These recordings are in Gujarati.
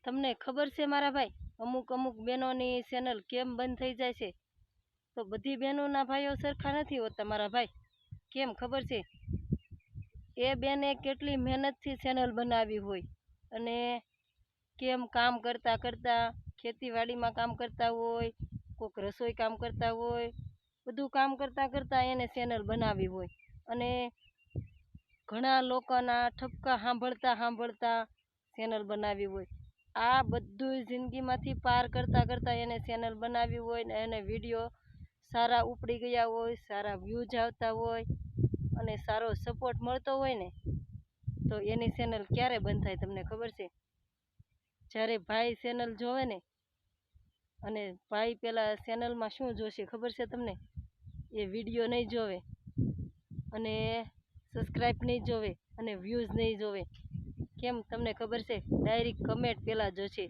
તમને ખબર છે મારા ભાઈ, અમુક અમુક બહેનોની ચેનલ કેમ બંધ થઈ જાય છે? તો બધી બહેનોના ભાઈઓ સરખા નથી હોતા મારા ભાઈ. કેમ ખબર છે? એ બેને કેટલી મહેનતથી ચેનલ બનાવી હોય અને કેમ કામ કરતાં કરતાં, ખેતીવાડીમાં કામ કરતા હોય, કોઈક રસોઈ કામ કરતા હોય, બધું કામ કરતાં કરતાં એને ચેનલ બનાવી હોય અને ઘણા લોકોના ઠપકા સાંભળતા સાંભળતા ચેનલ બનાવી હોય. આ બધું જિંદગીમાંથી પાર કરતાં કરતાં એને ચેનલ બનાવી હોય ને એને વિડીયો સારા ઉપડી ગયા હોય, સારા વ્યૂઝ આવતા હોય અને સારો સપોર્ટ મળતો હોય ને, તો એની ચેનલ ક્યારે બંધ થાય તમને ખબર છે? જ્યારે ભાઈ ચેનલ જોવે ને, અને ભાઈ પેલા ચેનલમાં શું જોશે ખબર છે તમને? એ વિડીયો નહીં જોવે અને સબસ્ક્રાઈબ નહીં જોવે અને વ્યૂઝ નહીં જોવે. કેમ તમને ખબર છે? ડાયરેક્ટ કમેન્ટ પહેલાં જોશે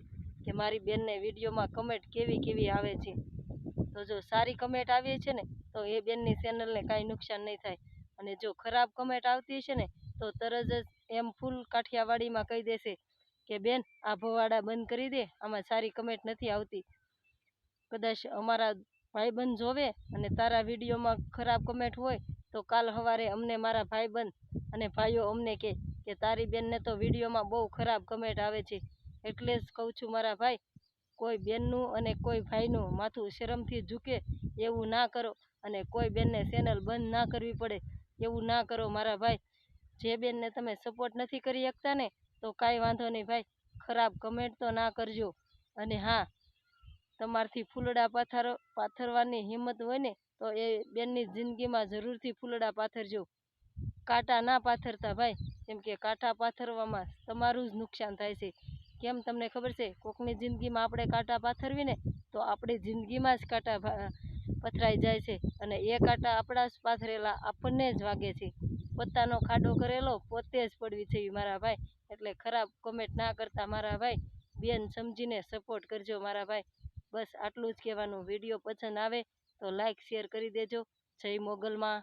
કે મારી બેનને વિડીયોમાં કમેન્ટ કેવી કેવી આવે છે. તો જો સારી કમેન્ટ આવી છે ને, તો એ બેનની ચેનલને કાંઈ નુકસાન નહીં થાય. અને જો ખરાબ કમેન્ટ આવતી હશે ને, તો તરત જ એમ ફૂલ કાઠિયાવાડીમાં કહી દેશે કે બેન આ ભવાડા બંધ કરી દે, આમાં સારી કમેન્ટ નથી આવતી. કદાચ અમારા ભાઈબંધ જોવે અને તારા વિડીયોમાં ખરાબ કમેન્ટ હોય, તો કાલ સવારે અમને મારા ભાઈબંધ અને ભાઈઓ અમને કે તારી બેનને તો વિડીયોમાં બહુ ખરાબ કમેન્ટ આવે છે. એટલે જ કહું છું મારા ભાઈ, કોઈ બેનનું અને કોઈ ભાઈનું માથું શરમથી ઝૂકે એવું ના કરો અને કોઈ બેનને ચેનલ બંધ ના કરવી પડે એવું ના કરો મારા ભાઈ. જે બેનને તમે સપોર્ટ નથી કરી શકતા ને, તો કાંઈ વાંધો નહીં ભાઈ, ખરાબ કમેન્ટ તો ના કરજો. અને હા, તમારથી ફૂલડા પાથરવાની હિંમત હોય ને, તો એ બેનની જિંદગીમાં જરૂરથી ફૂલડા પાથરજો. કાંટા ના પાથરતા ભાઈ, કેમ કે કાંટા પાથરવામાં તમારું જ નુકસાન થાય છે. કેમ તમને ખબર છે? કોકની જિંદગીમાં આપણે કાંટા પાથરવી ને, તો આપણી જિંદગીમાં જ કાંટા પથરાઈ જાય છે અને એ કાંટા આપણા જ પાથરેલા આપણને જ વાગે છે. પોતાનો ખાડો કરેલો પોતે જ પડવી છે મારા ભાઈ. એટલે ખરાબ કમેન્ટ ના કરતા મારા ભાઈ, બેન સમજીને સપોર્ટ કરજો મારા ભાઈ. બસ આટલું જ કહેવાનું. વિડીયો પસંદ આવે તો લાઈક શેર કરી દેજો. જય મોગલમાં.